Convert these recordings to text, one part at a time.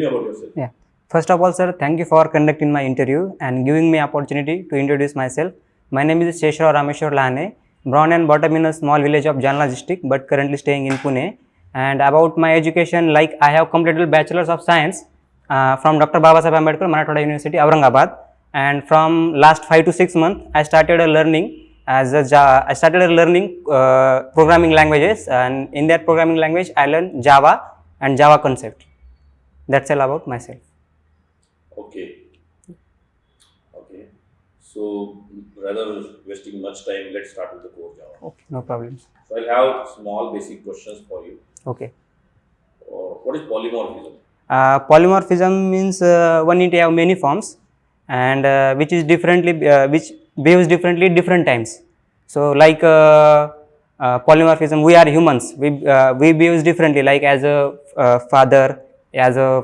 me about yourself. Yeah. First of all, sir, thank you for conducting my interview and giving me opportunity to introduce myself. My name is 𝐶𝐻𝐴𝐲, born and brought up in a small village of Jalna district, but currently staying in Pune. And about my education, like I have completed Bachelor's of Science from Dr. Babasaheb Ambedkar, Marathwada University, Aurangabad. And from last 5 to 6 months, I started learning programming languages, and in that programming language, I learned Java and Java concept. That's all about myself. Okay. Okay. So rather wasting much time, let's start with the core Java. Okay, no problems. So I'll have small basic questions for you. Okay. What is polymorphism? Polymorphism means one entity have many forms, and which behaves differently at different times. So like polymorphism, we are humans. We behave differently, like as a father, as a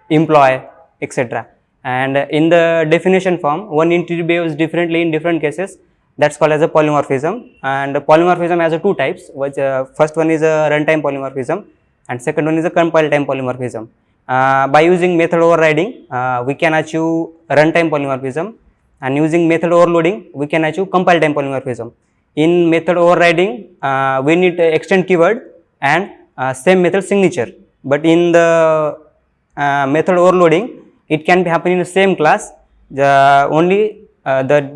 employee, etc. And in the definition form, one entity behaves differently in different cases. That's called as a polymorphism. And polymorphism has two types. Which first one is a runtime polymorphism, and second one is a compile time polymorphism. By using method overriding, we can achieve runtime polymorphism, and using method overloading, we can achieve compile time polymorphism. In method overriding, we need extend keyword and same method signature. But in the method overloading, it can be happen in the same class. The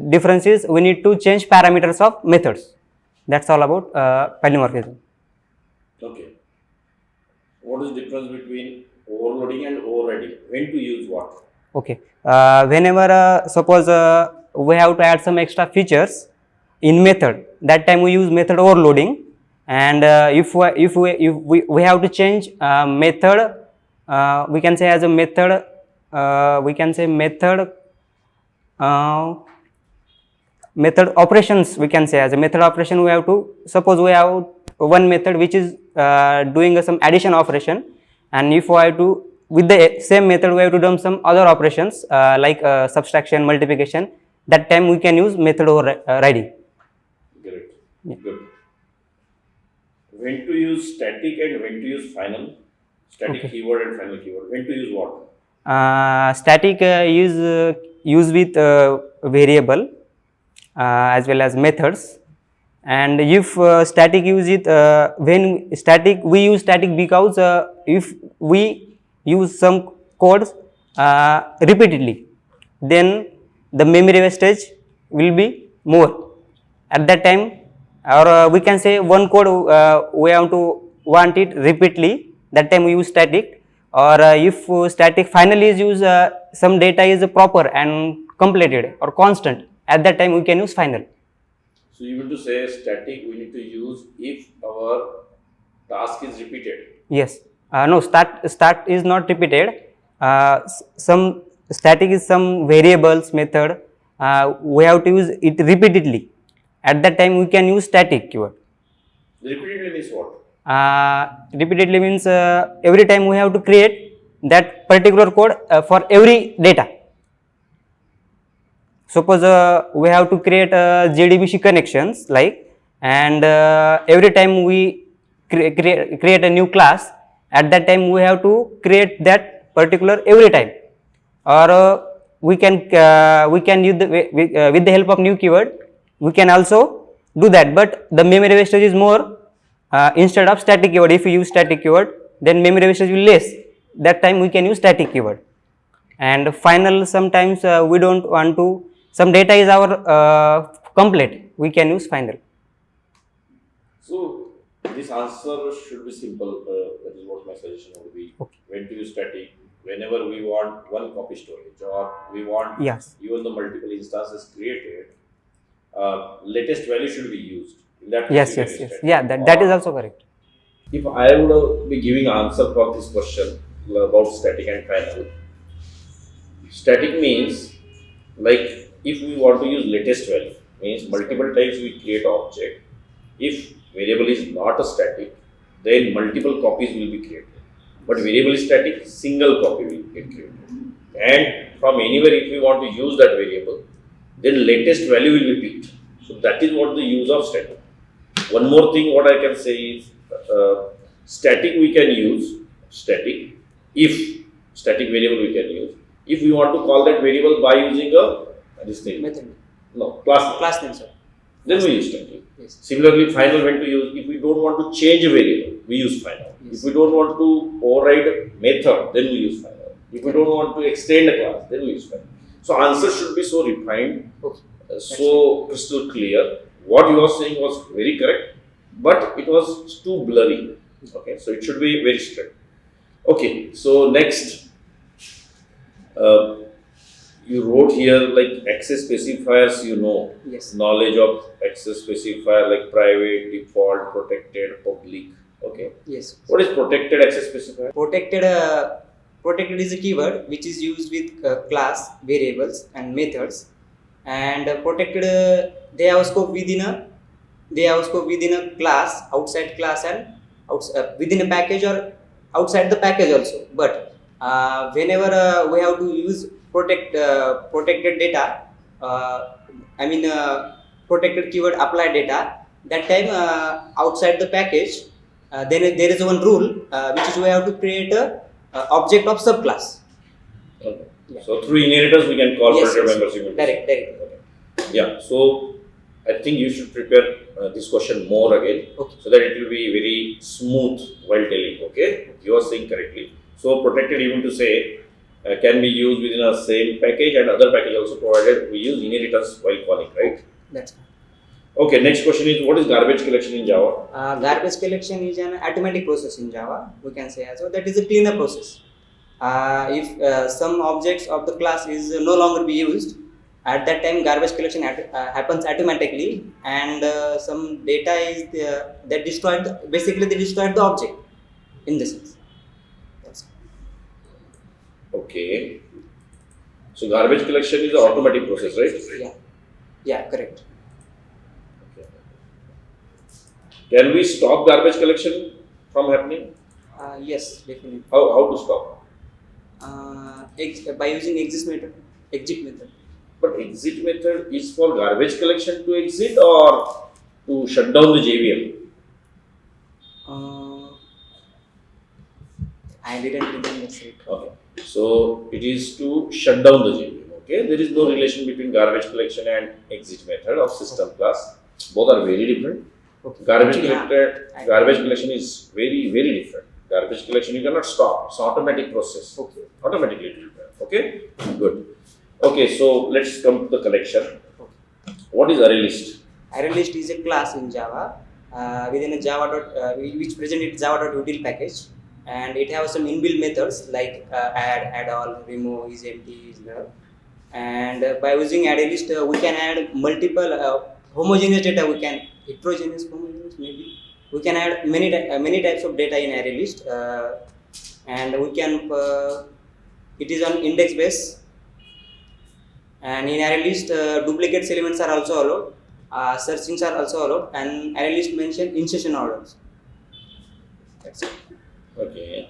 difference is we need to change parameters of methods. That's all about polymorphism. Okay. What is the difference between overloading and overriding? When to use what? Okay. Whenever suppose we have to add some extra features in method, that time we use method overloading. And if we have to change method, we can say as a method, method operations. We can say as a method operation, we have to suppose we have one method which is doing some addition operation, and if we have to with the same method we have to do some other operations like subtraction, multiplication. That time we can use method overriding. Great. Yeah. Good. When to use static and when to use final? Static Okay. keyword and final keyword. When to use what? Static is used with variable as well as methods. And if static use it, we use static because if we use some codes repeatedly, then the memory wastage will be more at that time. Or we can say one code we have to want it repeatedly, that time we use static. Or if static finally is used, some data is proper and completed or constant, at that time we can use final. So you want to say static we need to use if our task is repeated. Yes. No, start is not repeated. Some static is some variables method. We have to use it repeatedly. At that time we can use static keyword. Repeatedly means what? Repeatedly means every time we have to create that particular code for every data. Suppose we have to create JDBC connections, like, and every time we create a new class, at that time we have to create that particular every time. Or we can use with the help of new keyword, we can also do that, but the memory wastage is more instead of static keyword. If we use static keyword, then memory wastage will less. That time we can use static keyword. And final, sometimes we don't want to, some data is our complete, we can use final. So this answer should be simple. That is what my suggestion would be. Okay. When to use static, whenever we want one copy storage, or we want even the multiple instances created, latest value should be used. In that case, Yes. Yeah, that is also correct. If I would be giving answer for this question about static and final, static means like if we want to use latest value, means multiple times we create object. If variable is not a static, then multiple copies will be created. But variable is static, single copy will get created. And from anywhere, if we want to use that variable, then latest value will be picked. So that is what the use of static. One more thing what I can say is static we can use static if static variable we can use. If we want to call that variable by using this thing, Method. no, class, Class name, sir. then we use static. Yes. Similarly, final when to use, if we don't want to change a variable, we use final. Yes. If we don't want to override method, then we use final. If we don't want to extend a class, then we use final. So answer should be so refined, Okay. so crystal clear. What you are saying was very correct, but it was too blurry. Okay, so it should be very strict. Okay, so next, you wrote here like access specifiers, you know, Yes. knowledge of access specifier like private, default, protected, public. Okay, Yes. what is protected access specifier? Protected is a keyword which is used with class, variables, and methods. And protected, they have scope within a class, outside class, and within a package or outside the package also. But whenever we have to use protected data, protected keyword apply data, that time outside the package, then there is one rule which is we have to create a object of subclass. Okay. Yeah. So through inheritance we can call Yes, protected yes. members. Direct. Okay. Yeah. So I think you should prepare this question more again, Okay. so that it will be very smooth while telling. Okay, you are saying correctly. So protected, even to say, can be used within a same package and other package also, provided we use inheritance while calling, right? That's fine. Okay. Next question is, what is garbage collection in Java? Garbage collection is an automatic process in Java, we can say as well. That is a cleaner process. If some objects of the class is no longer be used, at that time garbage collection happens automatically, and some data is that destroyed. Basically, they destroyed the object in this sense. That's it. Okay. So garbage collection is an automatic process, right? Yeah, correct. Okay. Can we stop garbage collection from happening? Yes, definitely. How to stop? By using exit method. But exit method is for garbage collection to exit or to shut down the JVM? I didn't remember it. Okay. So it is to shut down the JVM. Okay. There is no relation between garbage collection and exit method of system class. Both are very different. Okay. Garbage Yeah. collection is very, very different. Garbage collection you cannot stop. It's automatic process. Okay. Automatically it will be done. Okay. Good. Okay. So let's come to the collection. What is ArrayList? ArrayList is a class in Java within a which present its Java.util package, and it has some inbuilt methods like add all, remove, is empty, is null. And by using ArrayList, we can add multiple homogeneous data. We can heterogeneous, homogeneous maybe. We can add many types of data in ArrayList, and we can. It is on index base. And in ArrayList, duplicate elements are also allowed, searchings are also allowed, and ArrayList mention insertion orders. That's it. Okay.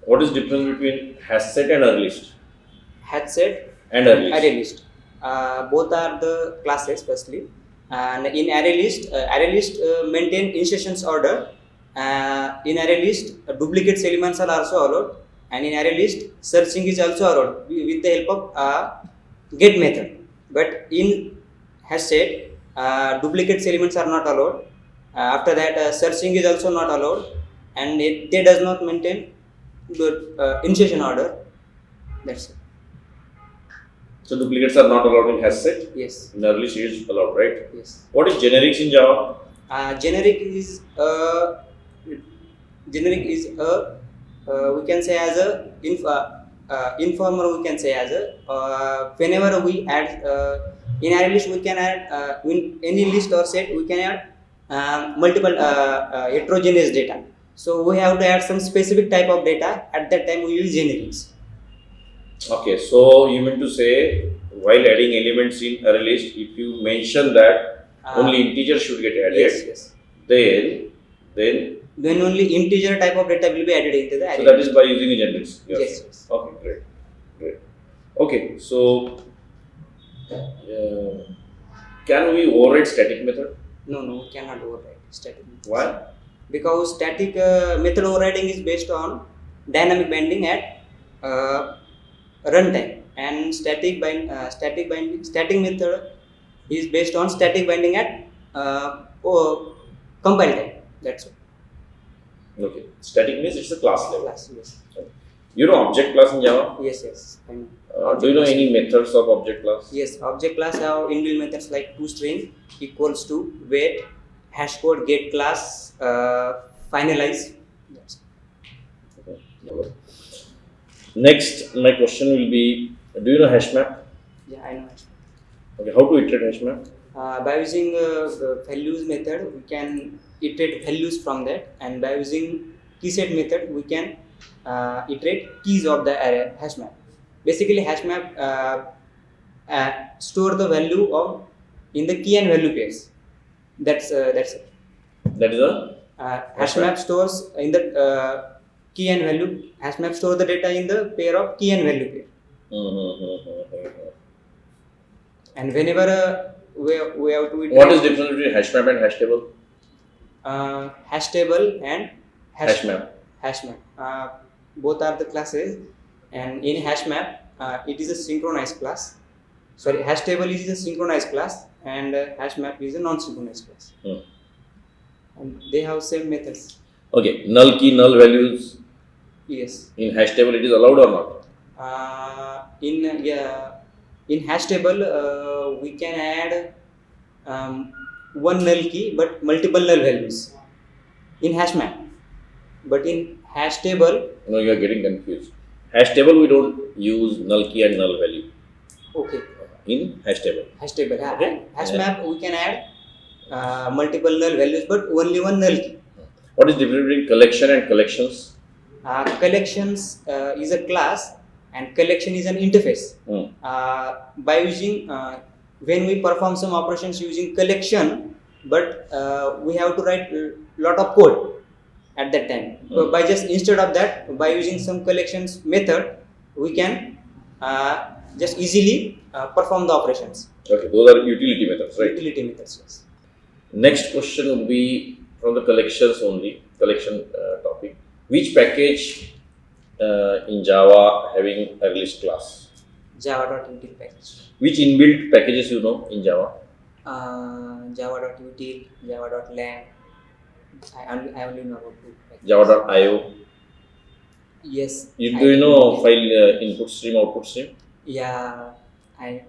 What is difference between HashSet and ArrayList? HashSet And ArrayList. Both are the classes firstly, and in ArrayList maintain insertions order. In ArrayList, duplicate elements are also allowed, and in ArrayList, searching is also allowed with the help of get method. But in HashSet, duplicate elements are not allowed. After that, searching is also not allowed, and they does not maintain the insertion order. That's it. So duplicates are not allowed in HashSet. Yes. In ArrayList it is allowed, right? Yes. What is generics in Java? Generic is we can say as a informer. We can say as a whenever we add in ArrayList we can add in any list or set we can add multiple heterogeneous data. So we have to add some specific type of data. At that time we use generics. Okay, so you mean to say while adding elements in ArrayList, if you mention that only integer should get added, Yes. then only integer type of data will be added into the array. So that is by using a generics. Yes. Okay, great. Okay, so can we override static method? No, we cannot override static method. Why? Because static method overriding is based on dynamic binding at runtime, and static method is based on static binding at compile time. That's it. Okay. Static means it's a class level. Class, yes. You know object class in Java? Yes. And Do you know any methods of object class? yes, object class have inbuilt methods like toString equals to wait, hashcode get class, finalize. That's it. Okay. Next, my question will be: do you know HashMap? Yeah, I know. Okay, how to iterate HashMap? By using the values method, we can iterate values from that, and by using keyset method, we can iterate keys of the array HashMap. Basically, HashMap store the value of in the key and value pairs. That's it. That is a HashMap stores in the key and value. HashMap store the data in the pair of key and value pair. And whenever we have to iterate, what is the difference between HashMap and HashTable? HashTable and HashMap. HashMap. Both are the classes, and in HashMap, it is a synchronized class. Sorry, HashTable is a synchronized class, and HashMap is a non-synchronized class. And they have same methods. Okay, null key, null values. Yes. In HashTable, it is allowed or not? In HashTable, we can add one null key but multiple null values in HashMap. But in HashTable, No, you are getting confused. HashTable, we don't use null key and null value. okay. In HashTable. HashTable. Okay. HashMap, we can add multiple null values but only one null key. What is the difference between collection and collections? Collections is a class, and collection is an interface. By using when we perform some operations using collection, but we have to write lot of code at that time. By just instead of that, by using some collections method, we can just easily perform the operations. Okay, those are utility methods, right? Utility methods, yes. Next question would be from the collections only, collection topic. Which package in Java having ArrayList class? Java.util package. Which inbuilt packages you know in Java? Java.util, Java.lang. I only know about two packages. Java.io. Yes. Do you know file input stream, output stream? Yeah, I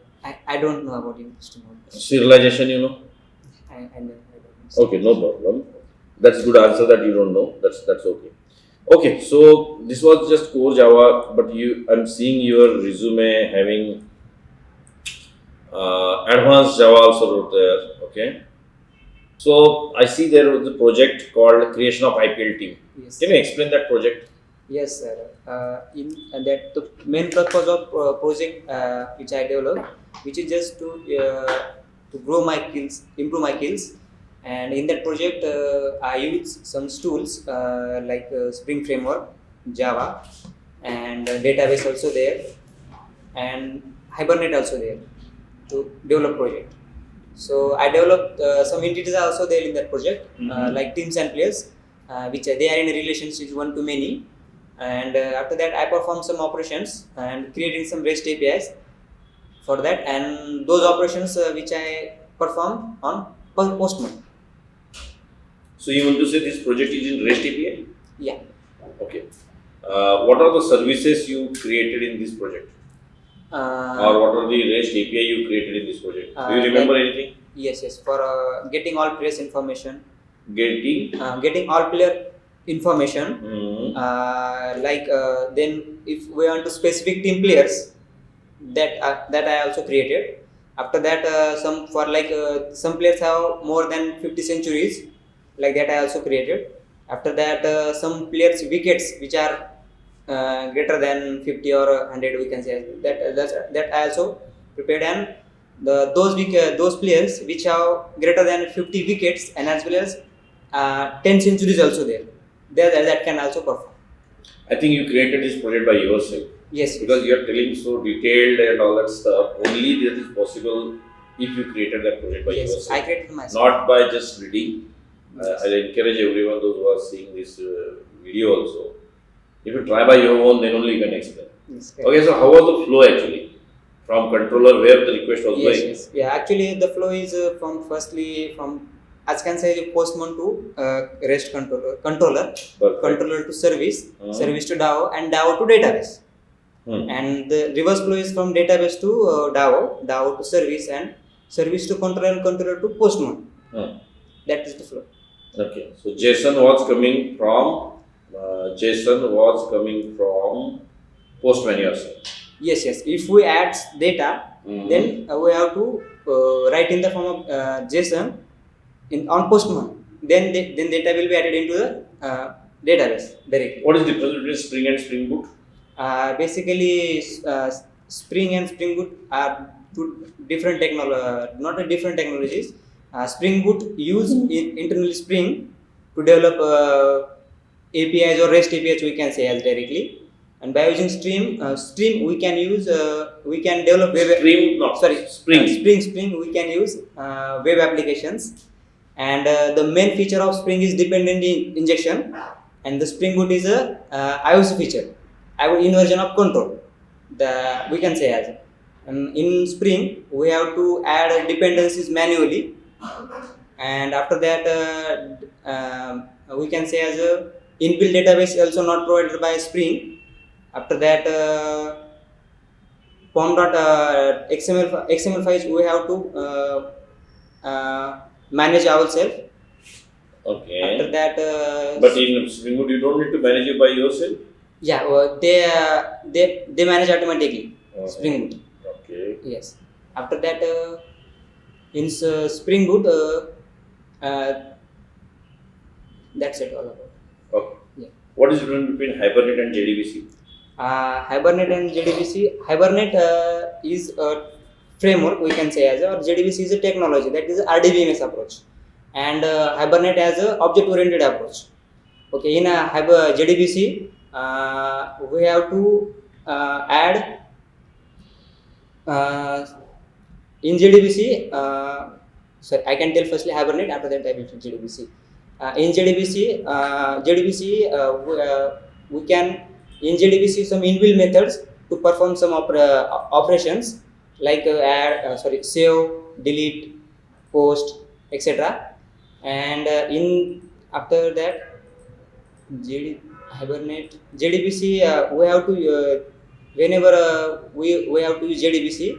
don't know about input stream. Serialization, you know? I don't know. Okay, no problem. That's good answer that you don't know. That's okay. Okay, so this was just core Java, but I'm seeing your resume having advanced Java also wrote there. Okay, so I see there was a project called creation of IPL Team. Yes. Can you explain that project? Yes, sir. In that the main purpose of project which I developed, which is just to grow my skills, improve my skills. And in that project, I use some tools like Spring Framework, Java, and database also there, and Hibernate also there to develop project. So I developed some entities are also there in that project, like teams and players, which they are in a relationship one to many. And after that, I perform some operations and creating some REST APIs for that, and those operations which I perform on Postman. So you want to say this project is in REST API? Yeah. Okay. What are the services you created in this project? Or what are the REST API you created in this project? Do you remember anything? Yes. For getting all players information. Getting all player information. Then if we want to specific team players, that I also created. After that, some players have more than 50 centuries. Like that I also created. After that, some players wickets which are greater than 50 or 100, we can say that I also prepared. And those players which have greater than 50 wickets and as well as 10 centuries also there that can also perform. I think you created this project by yourself. Yes. Because you are telling so detailed and all that stuff. Only that is possible if you created that project by yourself. I created myself. Not by just reading. I encourage everyone, those who are seeing this video also, If you try by your own, then only you can explain. Yes, Okay, so how was the flow actually? From controller where the request was yes, going? yes. Yeah, actually the flow is from as can say postman to REST controller Perfect. to service, service to DAO, and DAO to database. Hmm. And the reverse flow is from database to DAO to service, and service to controller, and controller to postman. That is the flow. Okay, so JSON was coming from Postman, you are saying. Yes, yes. If we add data, then we have to write in the form of JSON on Postman. Then data will be added into the database directly. What is the difference between Spring and Spring Boot? Basically, Spring and Spring Boot are two different technologies. Spring Boot use internally Spring to develop APIs or REST APIs, we can say as directly. And by using Stream we can use we can develop web Spring we can use web applications. And the main feature of Spring is dependent injection, and the Spring Boot is a IOC feature, inversion of control. We can say as in Spring we have to add dependencies manually, and after that we can say as a inbuilt database also not provided by Spring. After that XML files we have to manage ourselves. Okay. After that but in Spring Boot you don't need to manage it by yourself? Yeah, they manage automatically. Spring Boot. Okay. Yes. After that in Spring Boot that's it all about. Okay. Yeah. What is the difference between Hibernate and JDBC? Hibernate and JDBC. Hibernate is a framework, we can say, as or JDBC is a technology, that is a RDBMS approach, and Hibernate as a object oriented approach. Okay, in JDBC we have to add in JDBC. Sorry, I can tell firstly Hibernate, after that I will tell JDBC. In JDBC, we can in JDBC some inbuilt methods to perform some operations like add, save, delete, post, etc. And after that Hibernate JDBC we have to whenever we have to use JDBC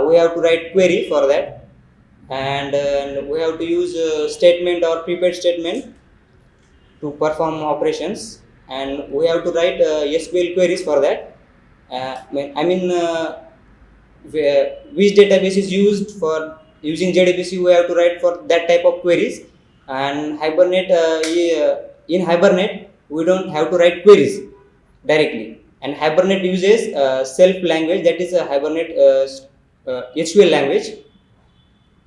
we have to write query for that, and we have to use statement or prepaid statement to perform operations, and we have to write SQL queries for that. Which database is used for using JDBC, we have to write for that type of queries. And Hibernate, in Hibernate we don't have to write queries directly, and Hibernate uses self language, that is a Hibernate SQL language.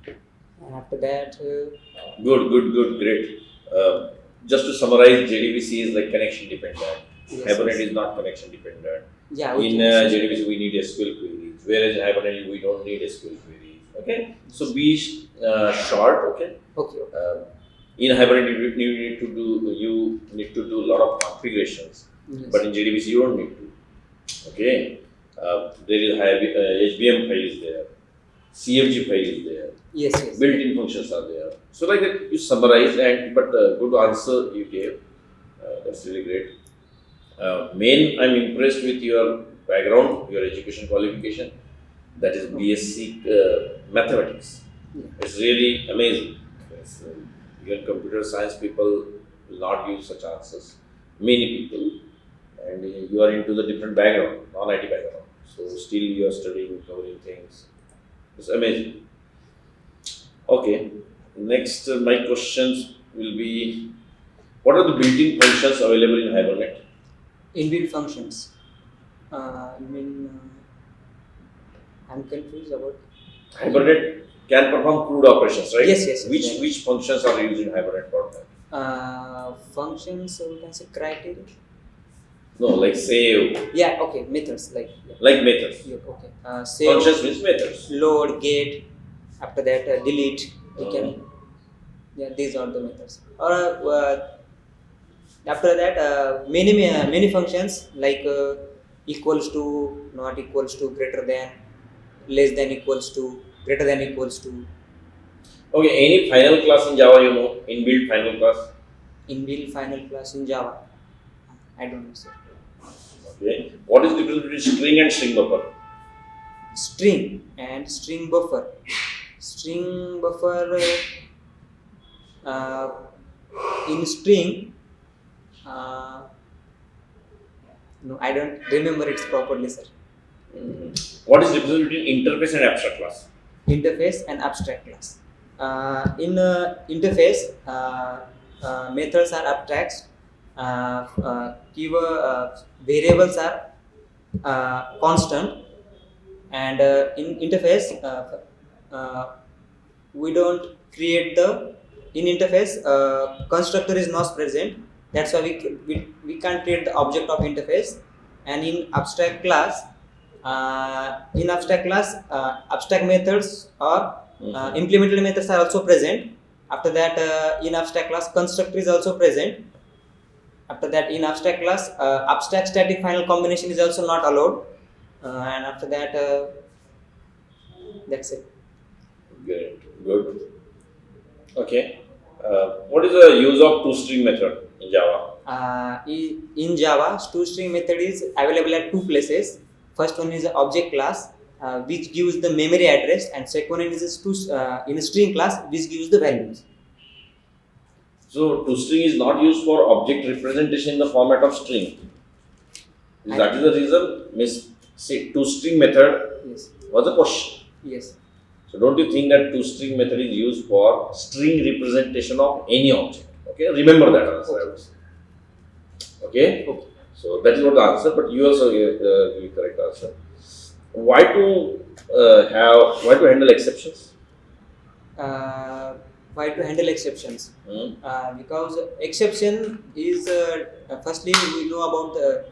And after that good, great. Just to summarize, JDBC is like connection dependent. Yes, Hibernate is not connection dependent. Yeah, in JDBC we need SQL queries, whereas in Hibernate we don't need SQL queries. Okay, so be short. Okay. In Hibernate you need to do a lot of configurations, but in JDBC you don't need to. Okay, there is HBM file is there, CFG file is there. Yes. Built-in functions are there. So like that you summarize, but good answer you gave. That's really great. I'm impressed with your background, your education qualification. That is BSc Mathematics. It's really amazing. Yes, even computer science people will not give such answers. Many people, and you are into the different background, non-IT background. So still you are studying, covering things. It's amazing. Okay, next my questions will be, what are the built-in functions available in Hibernate? Inbuilt functions. I'm confused about. Hibernate can perform CRUD operations, right? Yes. Which functions are used in Hibernate for that? Functions, we can say criteria. No, like save. Yeah, okay, methods like. Yeah. Like methods. Yeah, okay. Save. Functions means methods. Load, get. After that, delete. We can. Yeah, these are the methods. Or After that, many functions like equals to, not equals to, greater than, less than equals to, greater than equals to. Okay, any final class in Java you know? Inbuilt final class? Inbuilt final class in Java? I don't know, sir. Okay. What is the difference between string and string buffer? String and string buffer. String buffer, in string, no, I don't remember it properly, sir. What is the difference between interface and abstract class? Interface and abstract class. In interface, methods are abstracts, variables are constant, and in interface, we don't create the, in interface, constructor is not present. That's why we can't create the object of interface. And in abstract class, abstract methods or implemented methods are also present. After that, in abstract class, constructor is also present. After that, in abstract class, abstract static final combination is also not allowed. And after that, that's it. Good. Okay. What is the use of toString method in Java? In Java, toString method is available at two places. First one is an object class, which gives the memory address, and second one is in a string class, which gives the values. So toString is not used for object representation in the format of string. That is the reason. Miss, say toString method was a question. Yes. So don't you think that toString method is used for string representation of any object? Okay, remember that answer. I would say. Okay. So that is not the answer, but you also give the correct answer. Why to handle exceptions? Why to handle exceptions? Because exception is firstly we know about the.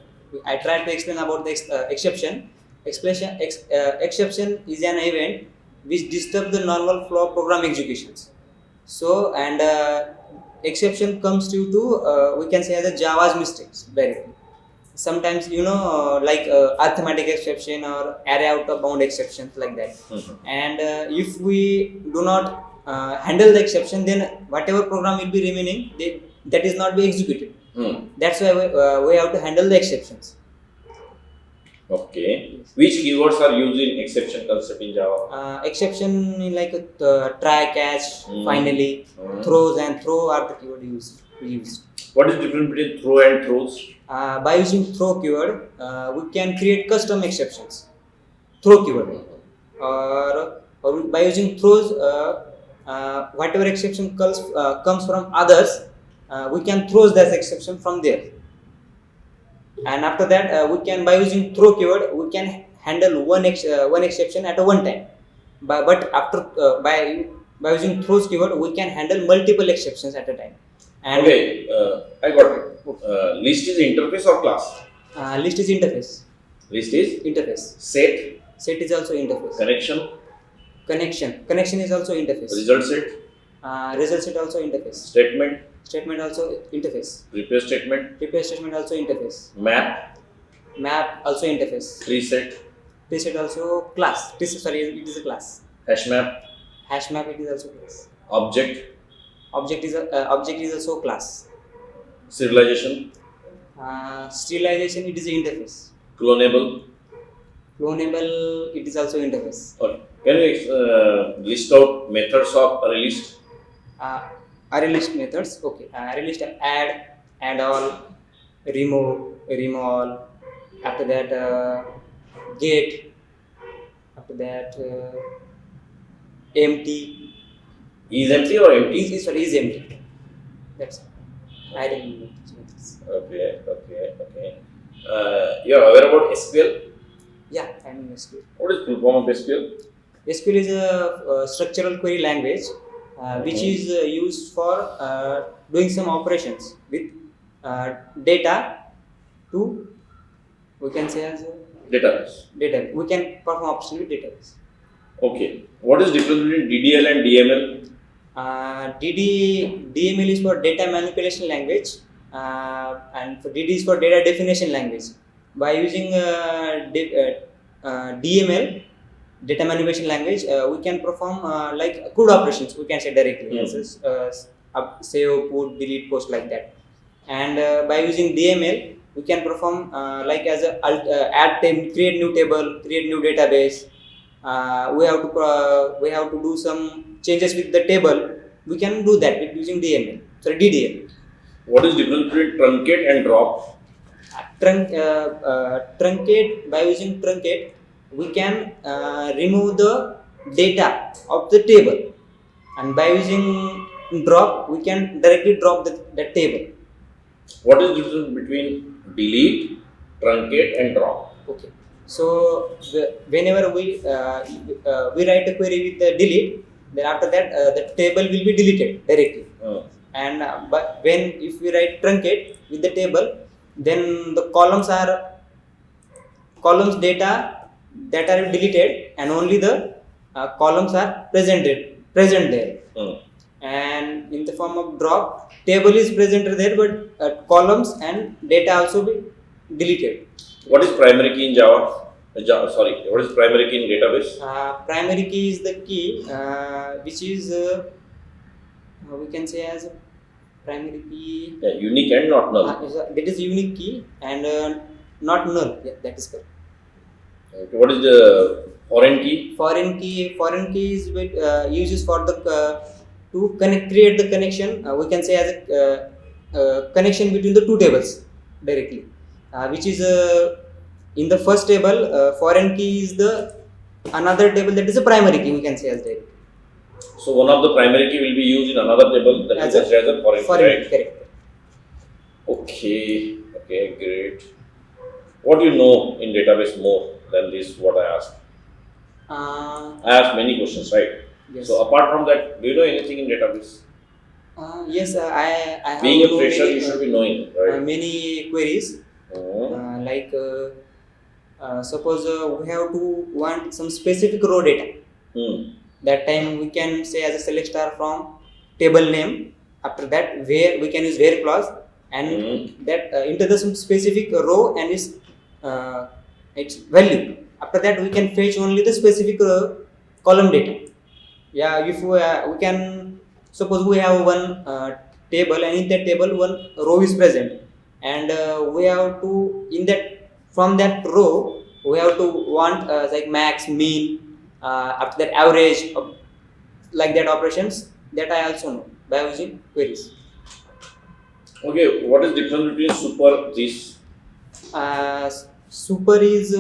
I tried to explain about the exception. Exception is an event which disturbs the normal flow of program executions. So, and exception comes due to we can say the Java's mistakes directly. Sometimes like arithmetic exception or array out of bound exceptions like that. And if we do not handle the exception, then whatever program will be remaining, that is not be executed. That's why we have to handle the exceptions. Okay. Which keywords are used in exception concept in Java? Exception like try, catch, finally, throws and throw are the keyword used. What is the difference between throw and throws? By using throw keyword, we can create custom exceptions. Throw keyword, or by using throws, whatever exception comes from others, we can throw that exception from there. And after that, we can, by using throw keyword, we can handle one exception at a one time. But after by using throws keyword, we can handle multiple exceptions at a time. And okay, I got it. List is interface or class? List is interface. List is interface. Set. Set is also interface. Connection. Connection is also interface. Result set. Result set also interface. Statement also interface. Replace statement also interface. Map also interface. Preset also class. It is a class. HashMap it is also class. Object is also class. Serialization it is interface. Clonable it is also interface. Okay. Can you list out methods of ArrayList? ArrayList methods. Okay. ArrayList add all, remove all. After that, get. After that, empty. Is empty or empty? Is empty. That's it. I remember. Okay. You are aware about SQL? Yeah, I know SQL. What is full form of SQL? SQL is a structural query language which is used for doing some operations with data to, we can say as Database. We can perform operations with database. Okay. What is the difference between DDL and DML? DML is for data manipulation language, and for DD is for data definition language. By using DML, data manipulation language, we can perform like CRUD operations, we can say directly, save, put, delete, post, like that. And by using DML, we can perform like as a add table, create new table, create new database. We have to do some changes with the table. We can do that with using DML. Sorry, DDL. What is difference between truncate and drop? Truncate, by using truncate, we can remove the data of the table, and by using drop, we can directly drop the table. What is the difference between delete, truncate, and drop? Okay. So whenever we write a query with the delete, then after that the table will be deleted directly. And but if we write truncate with the table, then the columns data that are deleted, and only the columns are present there. And in the form of drop, table is present there, but columns and data also be deleted. What is primary key in Java? What is primary key in database? Primary key is the key which is we can say as primary key. Yeah, unique and not null. That is unique key and not null. Yeah, that is correct. Okay. What is the foreign key? Foreign key is uses for the to create the connection. We can say as a connection between the two tables directly, which is in the first table. Foreign key is the another table, that is a primary key. We can say as directly. So one of the primary key will be used in another table, that is considered as a foreign key, right? Correct. Okay, great. What do you know in database more than this? What I asked. I asked many questions, right? Yes. So apart from that, do you know anything in database? Yes, I have. Being a fresher, you should be knowing, right? Many queries. Like suppose we have to want some specific row data. That time we can say as a select star from table name. After that, where we can use where clause, and that enter the some specific row and its value. After that, we can fetch only the specific column data. Yeah, if we can suppose we have one table, and in that table one row is present, and we have to from that row we have to want like max, mean, after that average, like that operations that I also know by using queries. Okay, what is the difference between super this? Super is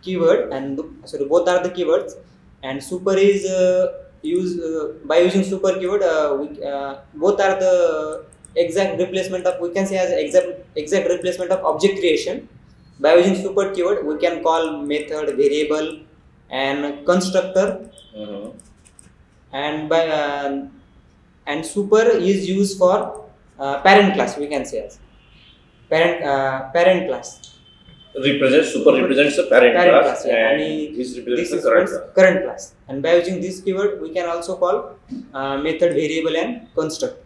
keyword, and both are the keywords, and super is by using super keyword. Both are the exact replacement of, we can say as exact replacement of object creation. By using super keyword, we can call method, variable, and constructor. And by and super is used for parent class. We can say as parent class. Super represents the parent class, yeah. and this represents the current class. And by using this keyword, we can also call method, variable, and constructor.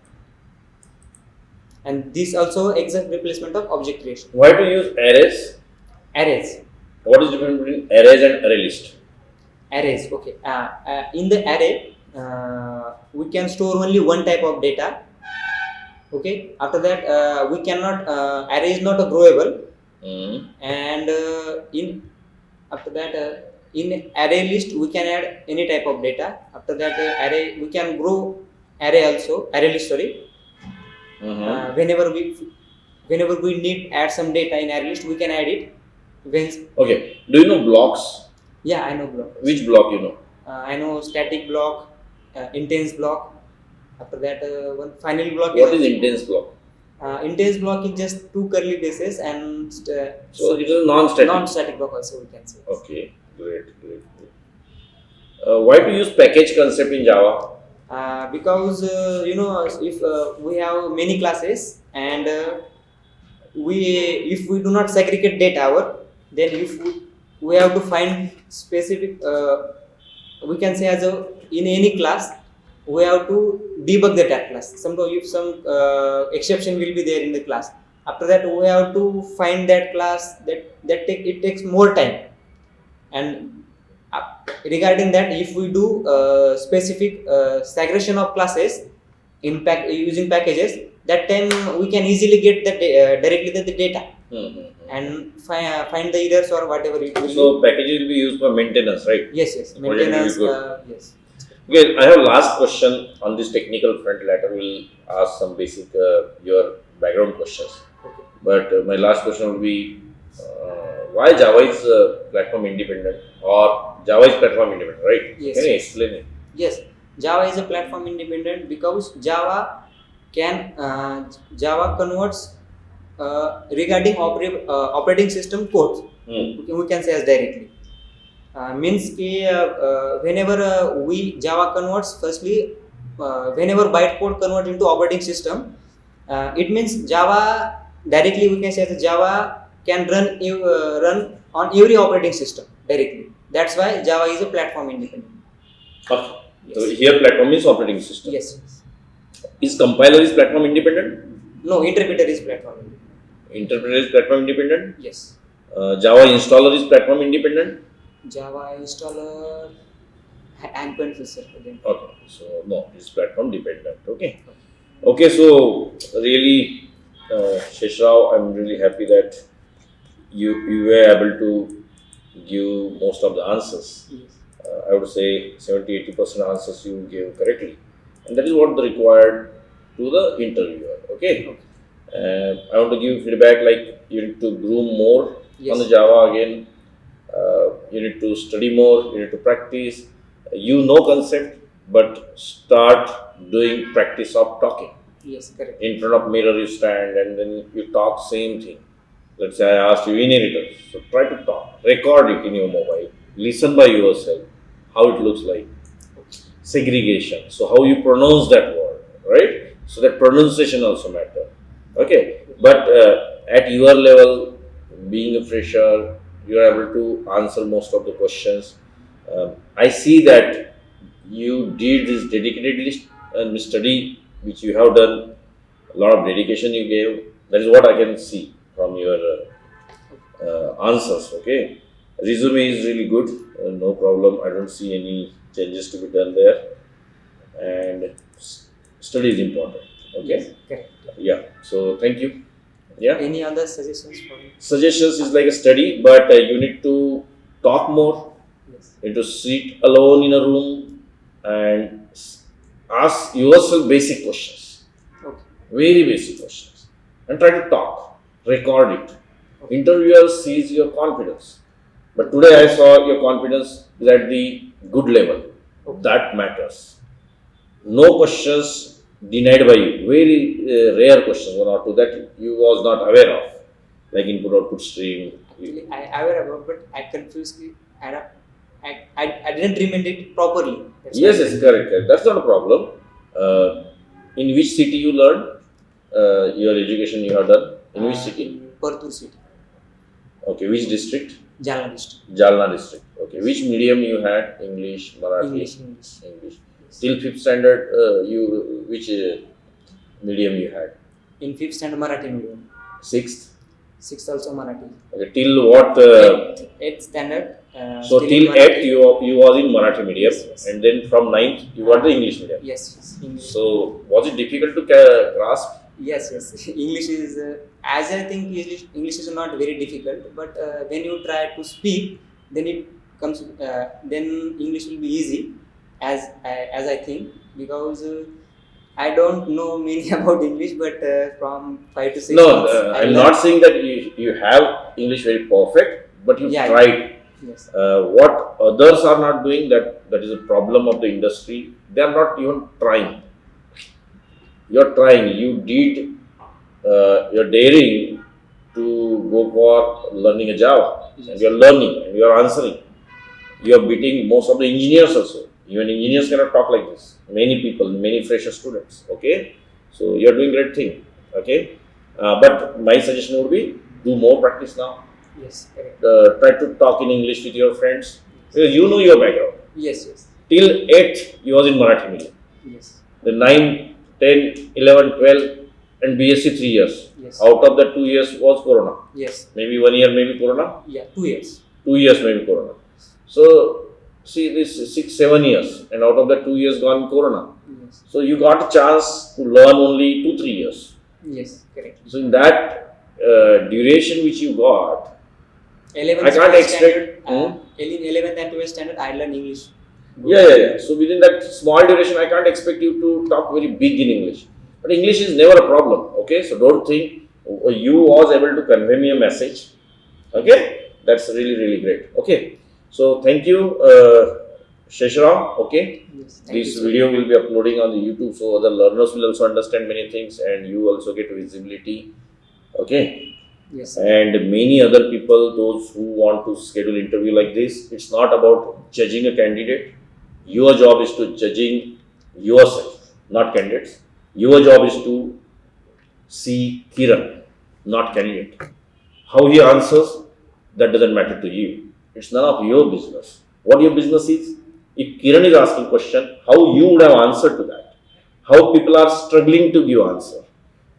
And this also exact replacement of object creation. Why to use arrays? Arrays. What is the difference between arrays and array list? Arrays. Okay. In the array, we can store only one type of data. Okay. After that, we cannot. Array is not a growable. And after that, in array list we can add any type of data. After that, array we can grow array also. Array list, sorry. Whenever we need add some data in array list, we can add it. Okay. Do you know blocks? Yeah, I know blocks. Which block you know? I know static block, intense block. After that, one final block. What is intense block? Intense block is just two curly braces, and so it is a non-static block also, we can say. Okay, great. Why to use package concept in Java? Because if we have many classes, and if we do not segregate data, then if we have to find specific, we can say in any class we have to debug that class. Somehow if some exception will be there in the class, after that we have to find that class. It takes more time. And regarding that, if we do specific segregation of classes in using packages, that time we can easily get the directly the data and find the errors or whatever it will. So packages will be used for maintenance, right? Yes, maintenance. Yes. Okay, I have last question on this technical front. Later we'll ask some basic your background questions. Okay. But my last question will be why Java is platform independent, or Java is platform independent, right? Yes. Can you explain it? Yes, Java is a platform independent because Java converts regarding operating system codes. We can say as directly. Means whenever Java converts, firstly whenever bytecode converts into operating system, it means Java directly, we can say that Java can run on every operating system directly. That's why Java is a platform independent. Okay. Yes. So here platform is operating system. Yes. Is compiler is platform independent? No, interpreter is platform independent. Interpreter is platform independent? Yes. Java installer is platform independent? Java installer, I'm confused, sir. Okay, so no, it's platform dependent. Okay, so really, Sheshrao, I'm really happy that you were able to give most of the answers. Yes. I would say 70-80% answers you gave correctly, and that is what the required to the interviewer. Okay. I want to give feedback like you need to groom more on the Java again. You need to study more, you need to practice. You know concept, but start doing practice of talking. Yes, correct. In front of mirror you stand and then you talk same thing. Let's say I asked you inheritance, so try to talk. Record it in your mobile. Listen by yourself how it looks like. Segregation, so how you pronounce that word, right? So that pronunciation also matter. Okay, but at your level, being a fresher, you are able to answer most of the questions. I see that you did this dedicatedly and study which you have done, a lot of dedication you gave. That is what I can see from your answers. Okay, resume is really good, no problem. I don't see any changes to be done there, and study is important. Okay. Yes, correct. Yeah. So thank you. Yeah. Any other suggestions for me? Suggestions is like a study, but you need to talk more. Yes. You need to sit alone in a room and ask yourself basic questions. Okay. Very basic questions. And try to talk. Record it. Okay. Interviewer sees your confidence. But today I saw your confidence is at the good level. Okay. That matters. No questions denied by you. Very rare questions, one or two that you was not aware of, like input output stream. Actually, I aware about, but I confused it. I didn't remember it properly. Yes, correct. That's not a problem. In which city you learned your education you have done? In which city? In Pertur city. Okay, which district? Jalna district. Jalna district. Okay, which medium you had? English, Marathi? English. Till 5th standard, which medium you had? In 5th standard, Marathi medium. 6th? 6th also Marathi. Okay, till what? 8th standard. So till 8th you was in Marathi medium, yes. And then from 9th you got the English medium. Yes. English. So was it difficult to grasp? Yes. English is, as I think English is not very difficult, but when you try to speak, then it comes. Then English will be easy, as I think, because I don't know many about English, but from 5 to 6 months. No, I'm not saying that you have English very perfect, but you tried. Yes. What others are not doing, that is a problem of the industry. They are not even trying. You're trying. You did. You're daring to go for learning a Java, yes. And you're learning and you're answering. You're beating most of the engineers also. Even engineers cannot talk like this. Many people, many fresher students. Okay, so you're doing great thing. Okay, but my suggestion would be do more practice now. Yes, correct. Try to talk in English with your friends because you know your background. Yes. Till 8th, you was in Marathi medium. Yes. The 9, 10, 11, 12 and BSc 3 years. Yes. Out of the 2 years was Corona. Yes. Maybe 1 year, maybe Corona. Yeah. 2 years. 2 years, maybe Corona. So, see this 6, 7 years, and out of the 2 years gone Corona. Yes. So, you got a chance to learn only 2, 3 years. Yes. Correct. So, in that duration which you got, 11th I can't expect. In 11th and 12th standard, I learned English. Yeah. So, within that small duration, I can't expect you to talk very big in English. But English is never a problem. Okay, so don't think you was able to convey me a message. Okay, that's really great. Okay, so thank you, Shesharam. Okay, Yes. this video will be uploading on the YouTube, so other learners will also understand many things, and you also get visibility. Okay, Yes. and many other people, those who want to schedule interview like this, it's not about judging a candidate. Your job is to judging yourself, not candidates. Your job is to see Kiran, not candidate. How he answers, that doesn't matter to you. It's none of your business. What your business is, if Kiran is asking question, how you would have answered to that. How people are struggling to give answer.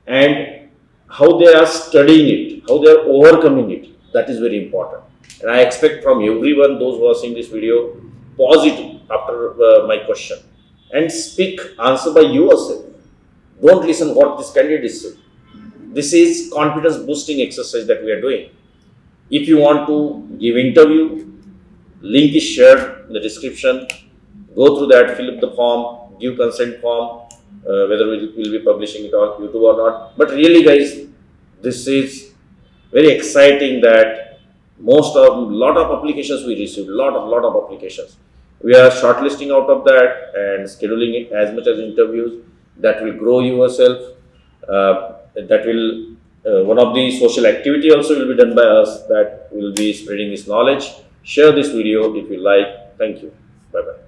And how they are studying it, how they are overcoming it. That is very important. And I expect from everyone, those who are seeing this video, positive after my question. And speak, answer by yourself. Don't listen what this candidate is saying. This is confidence boosting exercise that we are doing. If you want to give interview, link is shared in the description. Go through that, fill up the form, give consent form, whether we'll be publishing it on YouTube or not. But really guys, this is very exciting that lot of applications we received, lot of applications. We are shortlisting out of that and scheduling it as much as interviews. That will grow yourself. That will one of the social activity also will be done by us, that will be spreading this knowledge. Share this video if you like. Thank you. Bye bye.